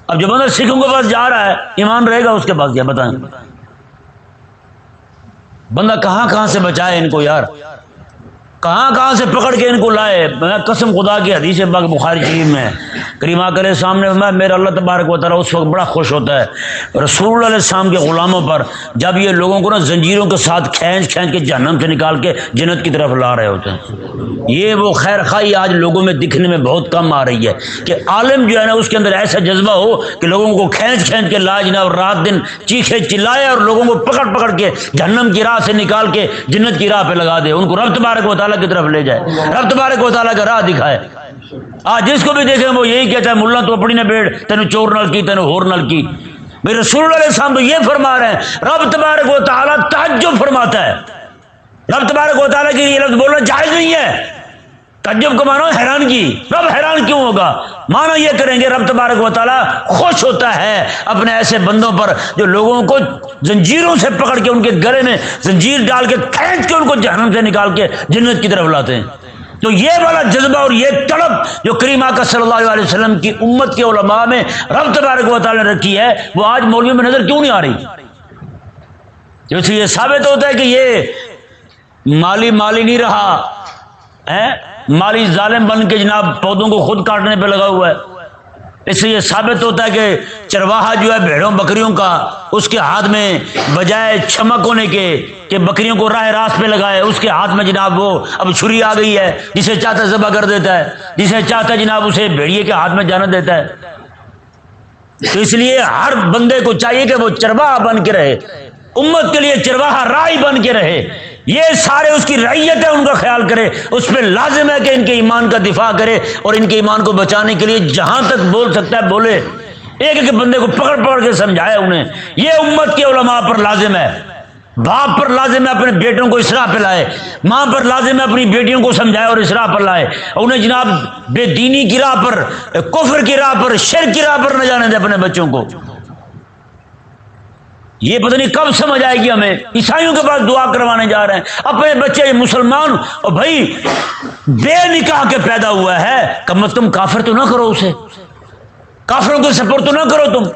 Speaker 1: اب جو بندہ سکھوں کے پاس جا رہا ہے ایمان رہے گا اس کے پاس کیا؟ بتائیں بندہ کہاں کہاں سے بچائے ان کو یار، کہاں کہاں سے پکڑ کے ان کو لائے۔ میں قسم خدا کی حدیث پاک بخاری شریف میں کریم آقا علیہ السلام نے فرمایا، میرا اللہ تبارک و تعالیٰ اس وقت بڑا خوش ہوتا ہے رسول اللہ علیہ السلام کے غلاموں پر جب یہ لوگوں کو نا زنجیروں کے ساتھ کھینچ کھینچ کے جہنم سے نکال کے جنت کی طرف لا رہے ہوتے ہیں۔ یہ وہ خیر خواہی آج لوگوں میں دکھنے میں بہت کم آ رہی ہے کہ عالم جو ہے نا اس کے اندر ایسا جذبہ ہو کہ لوگوں کو کھینچ کھینچ کے لا جنا اور رات دن چیخے چلائے اور لوگوں کو پکڑ پکڑ کے جہنم کی راہ سے نکال کے جنت کی راہ پہ لگا دے، ان کو رب تبارک و تعالیٰ کی طرف لے جائے، رب تبارک و تعالیٰ کا راہ دکھائے۔ آج جس کو بھی دیکھیں وہ یہی کہتا ہے ملا تو اپنی نہ بیٹھ، تینوں چور نال کی تینوں ہور نال کی۔ میرے رسول اللہ علیہ السلام تو یہ فرما رہے ہیں، رب تبارک و تعالیٰ تعجب فرماتا ہے، رب تبارک و تعالیٰ کی یہ لفظ بولنا جائز نہیں ہے۔ تعجب کو مانو حیرانگی، رب حیران کیوں ہوگا؟ مانا یہ کریں گے رب تبارک و تعالیٰ خوش ہوتا ہے اپنے ایسے بندوں پر جو لوگوں کو زنجیروں سے پکڑ کے ان کے گلے میں زنجیر ڈال کے کھینچ کے ان کو جہنم سے نکال کے جنت کی طرف لاتے ہیں۔ تو یہ والا جذبہ اور یہ طلب جو کریم آقا صلی اللہ علیہ وسلم کی امت کے علماء میں رب تبارک و تعالیٰ نے رکھی ہے، وہ آج مولوی میں نظر کیوں نہیں آ رہی؟ جیسے یہ ثابت ہوتا ہے کہ یہ مالی نہیں رہا ہے، مالی ظالم بن کے جناب پودوں کو خود کاٹنے پہ لگا ہوا ہے، اس سے یہ ثابت ہوتا ہے کہ چرواہا جو ہے بھیڑوں بکریوں کا، اس کے ہاتھ میں بجائے چھمک ہونے کے کہ بکریوں کو راہ راست پہ لگائے، اس کے ہاتھ میں جناب وہ اب چھری آ گئی ہے، جسے چاہتا ہے ذبح کر دیتا ہے، جسے چاہتا ہے جناب اسے بھیڑیے کے ہاتھ میں جانا دیتا ہے۔ تو اس لیے ہر بندے کو چاہیے کہ وہ چرواہا بن کے رہے، امت کے لیے چرواہا راعی بن کے رہے، یہ سارے اس کی رعیت ہے ان کا خیال کرے، اس پہ لازم ہے کہ ان کے ایمان کا دفاع کرے اور ان کے ایمان کو بچانے کے لیے جہاں تک بول سکتا ہے بولے، ایک ایک بندے کو پکڑ پکڑ کے سمجھائے انہیں۔ یہ امت کے علماء پر لازم ہے، باپ پر لازم ہے اپنے بیٹوں کو اصلاح پہ لائے، ماں پر لازم ہے اپنی بیٹیوں کو سمجھائے اور اصلاح پر لائے، انہیں جناب بے دینی کی راہ پر، کفر کی راہ پر، شرک کی راہ پر نہ جانے دے اپنے بچوں کو۔ یہ پتہ نہیں کب سمجھ آئے گی ہمیں، عیسائیوں کے پاس دعا کروانے جا رہے ہیں اپنے بچے مسلمان، اور بھائی بے نکاح کے پیدا ہوا ہے، کم از کم کافر تو نہ کرو اسے، کافروں کے سپرد تو نہ کرو تم۔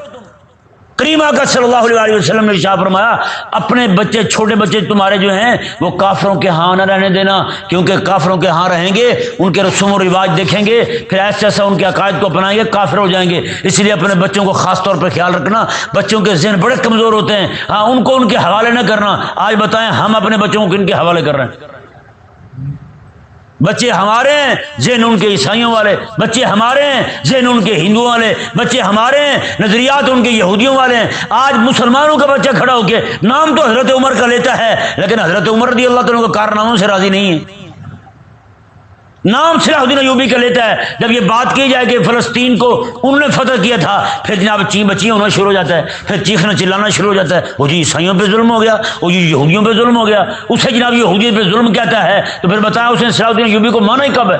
Speaker 1: کریم آقا صلی اللہ علیہ وسلم نے ارشاد فرمایا اپنے بچے، چھوٹے بچے تمہارے جو ہیں وہ کافروں کے ہاں نہ رہنے دینا، کیونکہ کافروں کے ہاں رہیں گے، ان کے رسوم و رواج دیکھیں گے، پھر ایسا ایسا ان کے عقائد کو اپنائیں گے، کافر ہو جائیں گے۔ اس لیے اپنے بچوں کو خاص طور پر خیال رکھنا، بچوں کے ذہن بڑے کمزور ہوتے ہیں، ہاں ان کو ان کے حوالے نہ کرنا۔ آج بتائیں ہم اپنے بچوں کو کن کے حوالے کر رہے ہیں؟ بچے ہمارے ہیں، ذہن ان کے عیسائیوں والے، بچے ہمارے ہیں، ذہن ان کے ہندوؤں والے، بچے ہمارے ہیں، نظریات ان کے یہودیوں والے ہیں۔ آج مسلمانوں کا بچہ کھڑا ہو کے نام تو حضرت عمر کا لیتا ہے، لیکن حضرت عمر رضی اللہ تعالیٰ کو کارناموں سے راضی نہیں ہے، نام صلاح الدین ایوبی کا لیتا ہے۔ جب یہ بات کی جائے کہ فلسطین کو انہوں نے فتح کیا تھا، پھر جناب چین بچیاں ہونا شروع ہو جاتا ہے، پھر چیخنا چلانا شروع ہو جاتا ہے، وہ جی عیسائیوں پہ ظلم ہو گیا، وہ جی یہودیوں پہ ظلم ہو گیا، اسے جناب یہودیت پہ ظلم کہتا ہے، تو پھر بتایا اس نے صلاح الدین ایوبی کو مانا ہی کب ہے؟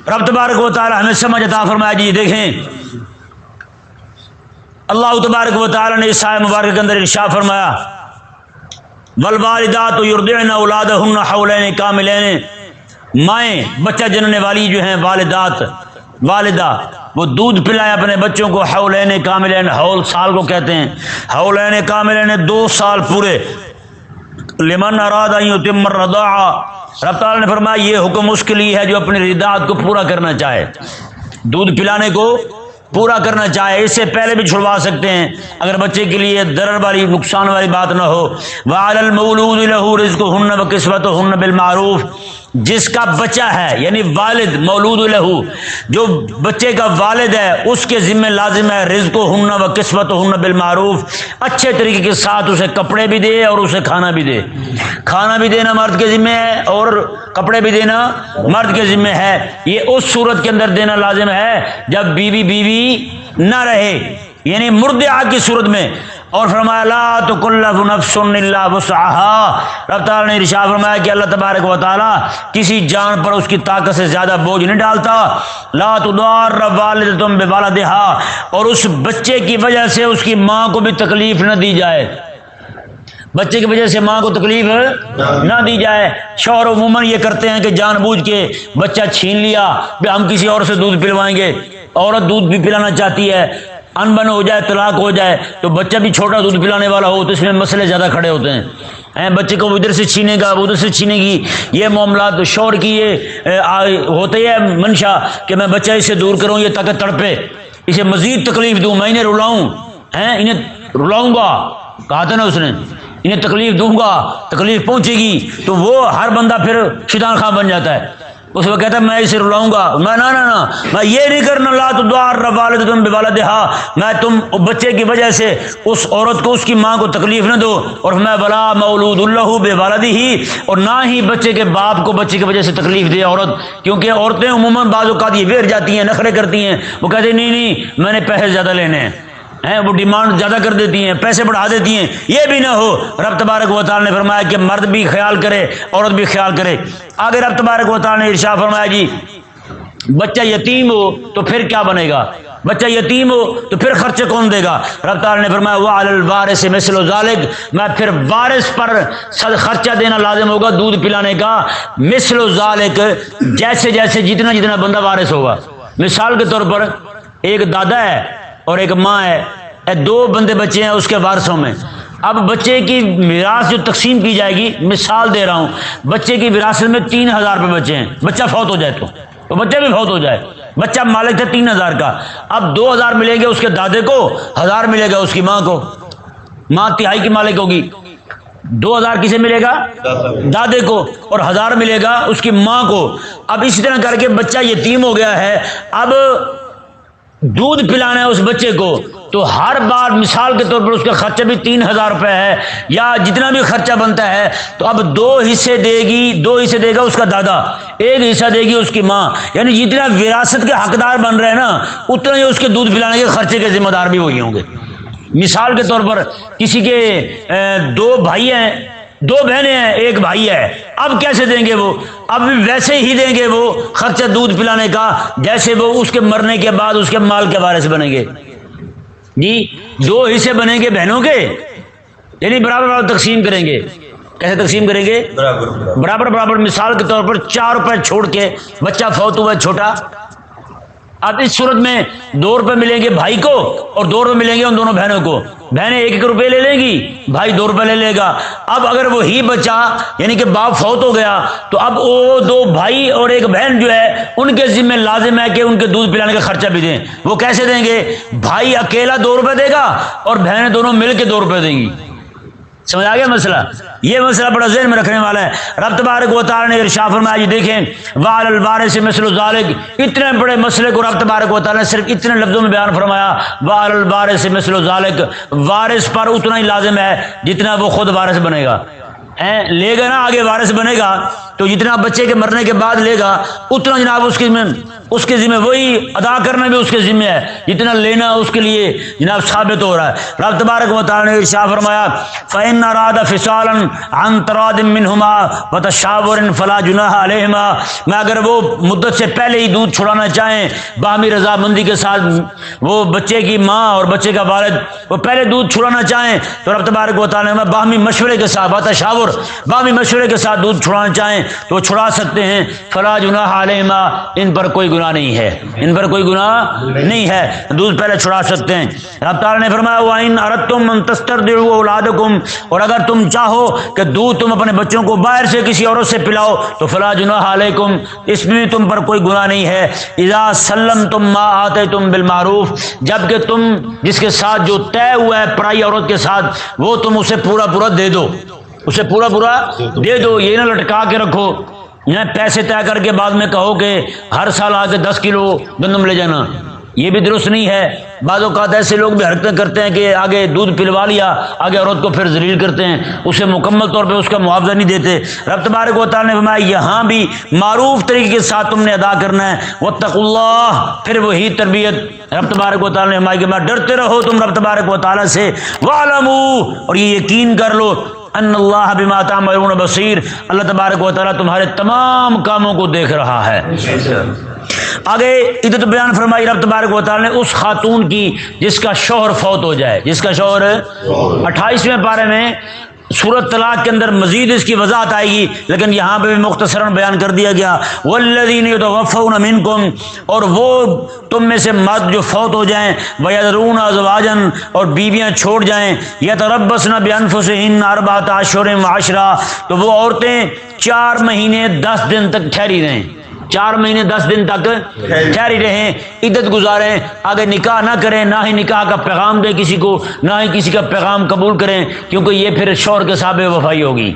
Speaker 1: رب تبارک و تعالی ہمیں سمجھ عطا فرمایا۔ جی دیکھیں اللہ تبارک و تعالی نے اس آیت مبارکہ کے اندر ارشاد فرمایا والوالدات یرضعن اولادہن حولین کاملین، مائیں بچہ جننے والی جو ہیں والدات، والدہ وہ دودھ پلائے اپنے بچوں کو حولین کاملین، حول سال کو کہتے ہیں، حولین کاملین 2 سال پورے، لمن اراد ان یتم الرضاعہ، رب تعالیٰ نے فرمایا یہ حکم اس کے لیے ہے جو اپنی رضاعت کو پورا کرنا چاہے، دودھ پلانے کو پورا کرنا چاہے، اس سے پہلے بھی چھڑوا سکتے ہیں اگر بچے کے لیے ضرر والی، نقصان والی بات نہ ہو۔ وعلی المولود لہ رزقہن وکسوتہن بالمعروف، جس کا بچہ ہے یعنی والد، مولود لہو جو بچے کا والد ہے، اس کے ذمہ لازم ہے رزقہن وکسوتہن بالمعروف، اچھے طریقے کے ساتھ اسے کپڑے بھی دے اور اسے کھانا بھی دے، کھانا بھی دینا مرد کے ذمہ ہے اور کپڑے بھی دینا مرد کے ذمہ ہے۔ یہ اس صورت کے اندر دینا لازم ہے جب بیوی نہ رہے، یعنی مردعہ کی صورت میں۔ اور فرمایا لا تکلف نفس الا وسعها، رب تعالیٰ نے ارشاد فرمایا کہ اللہ تبارک و تعالیٰ کسی جان پر اس کی طاقت سے زیادہ بوجھ نہیں ڈالتا۔ لا تضار والدۃ بولدها، اور اس بچے کی وجہ سے اس کی ماں کو بھی تکلیف نہ دی جائے، بچے کی وجہ سے ماں کو تکلیف نہ دی جائے۔ شوہر عموماً یہ کرتے ہیں کہ جان بوجھ کے بچہ چھین لیا، ہم کسی اور سے دودھ پلوائیں گے، عورت دودھ بھی پلانا چاہتی ہے، انبن ہو جائے، طلاق ہو جائے تو بچہ بھی چھوٹا دودھ پلانے والا ہو تو اس میں مسئلے زیادہ کھڑے ہوتے ہیں، بچے کو ادھر سے چھینے گا، ادھر سے چھینے گی، یہ معاملات شوہر کی یہ ہوتی ہے منشا کہ میں بچہ اسے دور کروں، یہ تاکہ تڑپے، اسے مزید تکلیف دوں، میں انہیں رلاؤں، انہیں رلاؤں گا، کہا تھا نا اس نے، انہیں تکلیف دوں گا، تکلیف پہنچے گی تو وہ ہر بندہ پھر شیطان خواہ بن جاتا ہے، اس کو کہتا ہے میں اسے رلاؤں گا، میں میں یہ نہیں کرنا، لا تضار والدۃ بولدها، میں تم بچے کی وجہ سے اس عورت کو، اس کی ماں کو تکلیف نہ دو، اور میں ولا مولود لہ بولدہ، اور نہ ہی بچے کے باپ کو بچے کی وجہ سے تکلیف دے عورت، کیونکہ عورتیں عموماً بعض اوقات یہ ویر جاتی ہیں، نخرے کرتی ہیں، وہ کہتے ہیں نہیں میں نے پیسے زیادہ لینے ہیں، وہ ڈیمانڈ زیادہ کر دیتی ہیں، پیسے بڑھا دیتی ہیں، یہ بھی نہ ہو۔ رب تبارک و تعالی نے فرمایا کہ مرد بھی خیال کرے، عورت بھی خیال کرے۔ آگے رب تبارک و تعالی نے ارشاد فرمایا جی بچہ یتیم ہو تو پھر کیا بنے گا، بچہ یتیم ہو تو پھر خرچے کون دے گا؟ رب تعالی نے فرمایا وعلی الوارث مثل ذلک، میں پھر وارث پر خرچہ دینا لازم ہوگا دودھ پلانے کا، مثل ذلک، جیسے جیسے جتنا جتنا بندہ وارث ہوگا۔ مثال کے طور پر ایک دادا ہے اور ایک ماں ہے، 2 بندے بچے ہیں اس کے وارثوں میں، اب بچے کی میراث جو تقسیم کی جائے گی، مثال دے رہا ہوں، بچے کی وراثت میں 3000 روپے بچے ہیں، بچہ فوت ہو جائے تو بچہ بھی فوت ہو جائے بچہ مالک تھا 3000 کا، اب 2000 ملیں گے اس کے دادے کو، 1000 ملے گا اس کی ماں کو، ماں تہائی کی مالک ہوگی، 2000 کسے ملے گا؟ دادے کو، اور 1000 ملے گا اس کی ماں کو۔ اب اسی طرح کر کے بچہ یتیم ہو گیا ہے، اب دودھ پلانا ہے اس بچے کو، تو ہر بار مثال کے طور پر اس کا خرچہ بھی 3000 روپے ہے، یا جتنا بھی خرچہ بنتا ہے، تو اب 2 حصے دے گا اس کا دادا، 1 حصہ دے گی اس کی ماں، یعنی جتنا وراثت کے حقدار بن رہے ہیں نا، اتنا ہی اس کے دودھ پلانے کے خرچے کے ذمہ دار بھی وہی ہوں گے۔ مثال کے طور پر کسی کے 2 بھائی ہیں، 2 بہنیں ہیں، 1 بھائی ہے، اب کیسے دیں گے وہ؟ اب ویسے ہی دیں گے وہ خرچہ دودھ پلانے کا جیسے وہ اس کے مرنے کے بعد اس کے مال کے وارث بنیں گے جی۔ 2 حصے بنیں گے بہنوں کے، یعنی برابر برابر تقسیم کریں گے۔ کیسے تقسیم کریں گے؟ برابر برابر۔ مثال کے طور پر 4 روپے چھوڑ کے بچہ فوت ہوا چھوٹا، اب اس صورت میں 2 روپے ملیں گے بھائی کو اور 2 روپے ملیں گے ان دونوں بہنوں کو، بہنیں 1 روپے لے لیں گی، بھائی 2 روپے لے لے گا۔ اب اگر وہی بچہ یعنی کہ باپ فوت ہو گیا تو اب وہ 2 بھائی اور 1 بہن جو ہے ان کے ذمہ لازم ہے کہ ان کے دودھ پلانے کا خرچہ بھی دیں۔ وہ کیسے دیں گے؟ بھائی اکیلا 2 روپے دے گا اور بہنیں دونوں مل کے 2 روپے دیں گی۔ سمجھ آ گیا مسئلہ؟ یہ مسئلہ بڑا ذہن میں رکھنے والا ہے۔ رب تبارک و تعالی نے ارشاد فرمایا، یہ دیکھیں وعلی الوارث مثل ذلک، اتنے بڑے مسئلے کو رب تبارک و تعالی نے صرف اتنے لفظوں میں بیان فرمایا، وعلی الوارث مثل ذلک، وارث پر اتنا ہی لازم ہے جتنا وہ خود وارث بنے گا، لے گا نا آگے وارث بنے گا تو جتنا بچے کے مرنے کے بعد لے گا اتنا جناب اس کے ذمہ وہی ادا کرنا بھی اس کے ذمہ ہے، جتنا لینا اس کے لیے جناب ثابت ہو رہا ہے۔ رب تبارک و تعالی نے ارشاد فرمایا، فَإِنَّ أَرَادَ فِصَالًا عَن تَرَادٍ مِّنْهُمَا وَتَشَاوُرٍ فَلَا جُنَاحَ عَلَيْهِمَا، میں اگر وہ مدت سے پہلے ہی دودھ چھڑانا چاہیں باہمی رضامندی کے ساتھ، وہ بچے کی ماں اور بچے کا والد وہ پہلے دودھ چھڑانا چاہیں تو رب تبارک و تعالی نے باہمی مشورے کے ساتھ، وتشاور باہمی مشورے کے ساتھ دودھ چھڑانا چاہیں تو وہ چھڑا سکتے ہیں۔ فلا جناح علیہما، ان پر کوئی گناہ نہیں ہے، ان پر کوئی گناہ نہیں ہے، دودھ پہلے چھڑا سکتے ہیں۔ رب تعالی نے فرمایا وَإِنْ أَرَدْتُمْ أَن تَسْتَرْضِعُوا أَوْلَادَكُمْ، اور اگر تم چاہو کہ دودھ تم اپنے بچوں کو باہر سے کسی عورت سے پلاؤ تو فلا جناح علیکم، اس میں تم پر کوئی گناہ نہیں ہے۔ اذا سلمتم ما آتیتم بالمعروف، جبکہ تم جس کے ساتھ جو طے ہوا ہے پرائی عورت کے ساتھ وہ تم اسے پورا پورا دے دو، اسے پورا پورا دے دو، یہ نہ لٹکا کے رکھو، پیسے طے کر کے بعد میں کہو کہ ہر سال آ کے 10 کلو گندم لے جانا، یہ بھی درست نہیں ہے۔ بعض اوقات ایسے لوگ بھی حرکتیں کرتے ہیں کہ آگے دودھ پلوا لیا، آگے عورت کو پھر ذلیل کرتے ہیں، اسے مکمل طور پہ اس کا معاوضہ نہیں دیتے۔ رب تبارک و تعالی نے فرمایا یہاں بھی معروف طریقے کے ساتھ تم نے ادا کرنا ہے، واتقوا اللہ، پھر وہی تربیت رب تبارک و تعالی نے فرمایا کہ میں ڈرتے رہو تم رب تبارک و تعالی سے، واعلموا، اور یہ یقین کر لو ان اللہ بما تعملون بصیر، اللہ تبارک و تعالی تمہارے تمام کاموں کو دیکھ رہا ہے۔ آگے عدت بیان فرمائی رب تبارک و تعالی نے اس خاتون کی جس کا شوہر فوت ہو جائے، جس کا شوہر 28ویں پارے میں سورۃ طلاق کے اندر مزید اس کی وضاحت آئے گی، لیکن یہاں پہ بھی مختصراً بیان کر دیا گیا، والذین یتوفون منکم، اور وہ تم میں سے مرد جو فوت ہو جائیں، ویذرون ازواجا، اور بیویاں چھوڑ جائیں، یتربصن بانفسہن 4 اشہر وعشرا، تو وہ عورتیں 4 مہینے 10 دن تک ٹھہری رہیں، 4 مہینے 10 دن تک ٹھہری رہیں، عدت گزاریں، آگے نکاح نہ کریں، نہ ہی نکاح کا پیغام دیں کسی کو، نہ ہی کسی کا پیغام قبول کریں، کیونکہ یہ پھر شوہر کے ساتھ بے وفائی ہوگی۔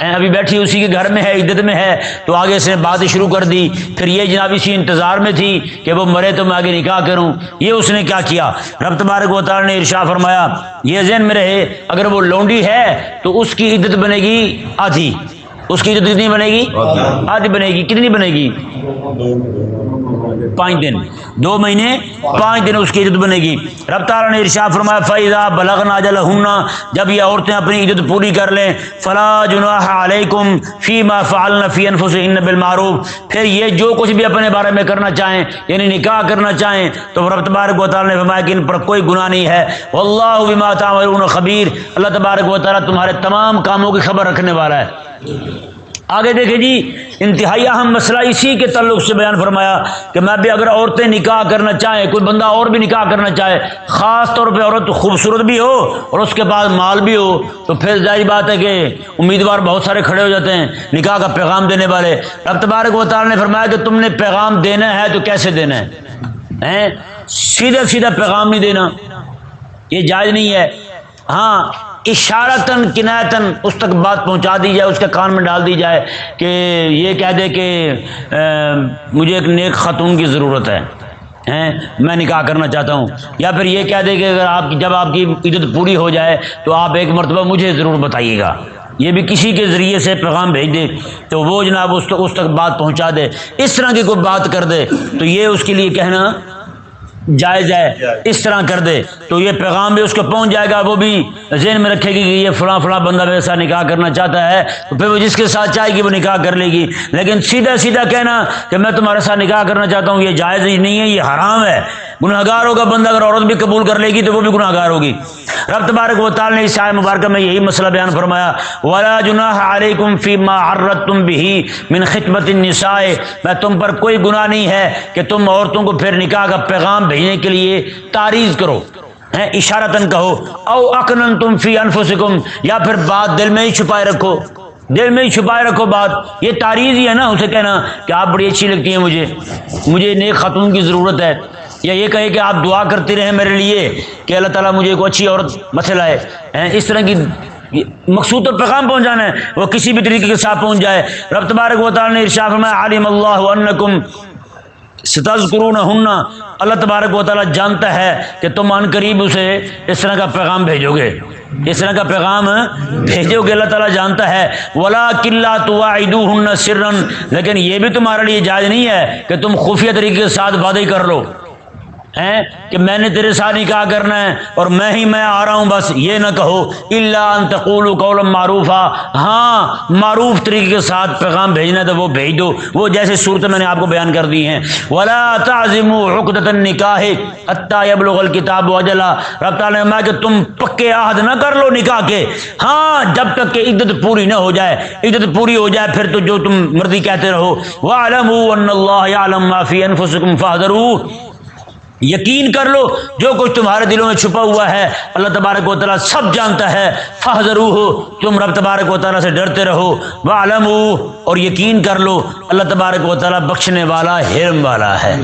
Speaker 1: ابھی بیٹھی اسی کے گھر میں ہے، عدت میں ہے، تو آگے سے بات شروع کر دی، پھر یہ جناب اسی انتظار میں تھی کہ وہ مرے تو میں آگے نکاح کروں، یہ اس نے کیا کیا؟ رب تبارک و تعالی نے ارشاد فرمایا، یہ ذہن میں رہے اگر وہ لونڈی ہے تو اس کی عدت بنے گی آدھی، اس کی عدت کتنی بنے گی؟ آدھی بنے گی۔ کتنی بنے گی؟ 5 دن، 2 مہینے 5 دن اس کی عدت بنے گی۔ رب تعالیٰ نے ارشاد فرمایا فَإِذَا بَلَغْنَ أَجَلَهُنَّ، جب یہ عورتیں اپنی عدت پوری کر لیں، فَلَا جُنَاحَ عَلَيْكُمْ فِي مَا فَعَلْنَ فِي أَنفُسِهِنَّ بِالْمَعْرُوفِ، پھر یہ جو کچھ بھی اپنے بارے میں کرنا چاہیں یعنی نکاح کرنا چاہیں تو رب تبارک و تعالیٰ نے فرمایا کہ ان پر کوئی گناہ نہیں ہے، وَاللَّهُ بِمَا تَعْمَلُونَ خَبِيرٌ، اللہ تبارک و تعالیٰ تمہارے تمام کاموں کی خبر رکھنے والا ہے۔ آگے دیکھیں جی، انتہائی اہم مسئلہ اسی کے تعلق سے بیان فرمایا کہ میں بھی اگر عورتیں نکاح کرنا چاہیں، کوئی بندہ اور بھی نکاح کرنا چاہے، خاص طور پہ عورت خوبصورت بھی ہو اور اس کے پاس مال بھی ہو، تو پھر ظاہر بات ہے کہ امیدوار بہت سارے کھڑے ہو جاتے ہیں نکاح کا پیغام دینے والے۔ رب تبارک و تعالیٰ نے فرمایا کہ تم نے پیغام دینا ہے تو کیسے دینا ہے؟ سیدھا سیدھا پیغام نہیں دینا، یہ جائز نہیں ہے۔ ہاں، اشارتاً کنایتاً اس تک بات پہنچا دی جائے، اس کے کان میں ڈال دی جائے کہ یہ کہہ دے کہ مجھے ایک نیک خاتون کی ضرورت ہے، میں نکاح کرنا چاہتا ہوں، یا پھر یہ کہہ دے کہ اگر جب آپ کی عدت پوری ہو جائے تو آپ ایک مرتبہ مجھے ضرور بتائیے گا، یہ بھی کسی کے ذریعے سے پیغام بھیج دے تو وہ جناب اس تک بات پہنچا دے، اس طرح کی کوئی بات کر دے تو یہ اس کے لیے کہنا جائز ہے۔ اس طرح کر دے تو یہ پیغام بھی اس کو پہنچ جائے گا، وہ بھی ذہن میں رکھے گی کہ یہ فلاں فلاں بندہ میرے ساتھ نکاح کرنا چاہتا ہے، تو پھر وہ جس کے ساتھ چاہے گی وہ نکاح کر لے گی۔ لیکن سیدھا سیدھا کہنا کہ میں تمہارے ساتھ نکاح کرنا چاہتا ہوں، یہ جائز ہی نہیں ہے، یہ حرام ہے، گناہگار ہوگا بندہ۔ اگر عورت بھی قبول کر لے گی تو وہ بھی گناہگار ہوگی۔ رب تبارک و تعالی نے اس آیت مبارکہ میں یہی مسئلہ بیان فرمایا، وَلَا جُنَاحَ عَلَيْكُمْ فِي مَا عَرَّضْتُمْ بِهِ مِنْ خِطْبَةِ النِّسَاءِ، میں تم پر کوئی گناہ نہیں ہے کہ تم عورتوں کو پھر نکاح کا پیغام بھیجنے کے لیے تعریض کرو، اشارتاً کہو، او اکننتم فی انفسکم، یا پھر بات دل میں ہی چھپائے رکھو، دل میں ہی چھپائے رکھو بات، یہ تعریض ہی ہے نا، اسے کہنا کہ آپ بڑی اچھی لگتی ہیں مجھے نیک خاتون کی ضرورت ہے، یا یہ کہے کہ آپ دعا کرتے رہیں میرے لیے کہ اللہ تعالیٰ مجھے کوئی اچھی عورت مسئلہ ہے، اس طرح کی مقصود اور پیغام پہنچانا ہے، وہ کسی بھی طریقے کے ساتھ پہنچ جائے۔ رب تبارک و تعالیٰ نے ارشاد فرمایا، علم اللہ انکم ستذکرونہن، اللہ تبارک و تعالیٰ جانتا ہے کہ تم عن قریب اسے اس طرح کا پیغام بھیجو گے، اس طرح کا پیغام بھیجو گے، اللہ تعالیٰ جانتا ہے۔ وَلَٰكِن لَّا تُوَاعِدُوهُنَّ سِرًّا، لیکن یہ بھی تمہارے لیے جائز نہیں ہے کہ تم خفیہ طریقے کے ساتھ وعدے کر لو کہ میں نے تیرے ساتھ نکاح کرنا ہے اور میں آ رہا ہوں، بس یہ نہ کہو، الا ان تقولوا قولا معروفا، ہاں معروف طریقے کے ساتھ پیغام بھیجنا ہے تو وہ بھیج دو، وہ جیسے صورتیں میں نے آپ کو بیان کر دی ہیں۔ ولا تعزموا عقدۃ النکاح حتى يبلغ الكتاب اجلہ، رب تعالیٰ نے فرمایا کہ تم پکے عہد نہ کر لو نکاح کے، ہاں جب تک کہ عدت پوری نہ ہو جائے، عدت پوری ہو جائے پھر تو جو تم مرضی کہتے رہو۔ واعلموا ان اللہ یعلم ما فی انفسکم فاحذروہ، یقین کر لو جو کچھ تمہارے دلوں میں چھپا ہوا ہے اللہ تبارک و تعالیٰ سب جانتا ہے۔ فاحذروہ، تم رب تبارک و تعالیٰ سے ڈرتے رہو۔ واعلموا، اور یقین کر لو اللہ تبارک و تعالیٰ بخشنے والا حلم والا ہے۔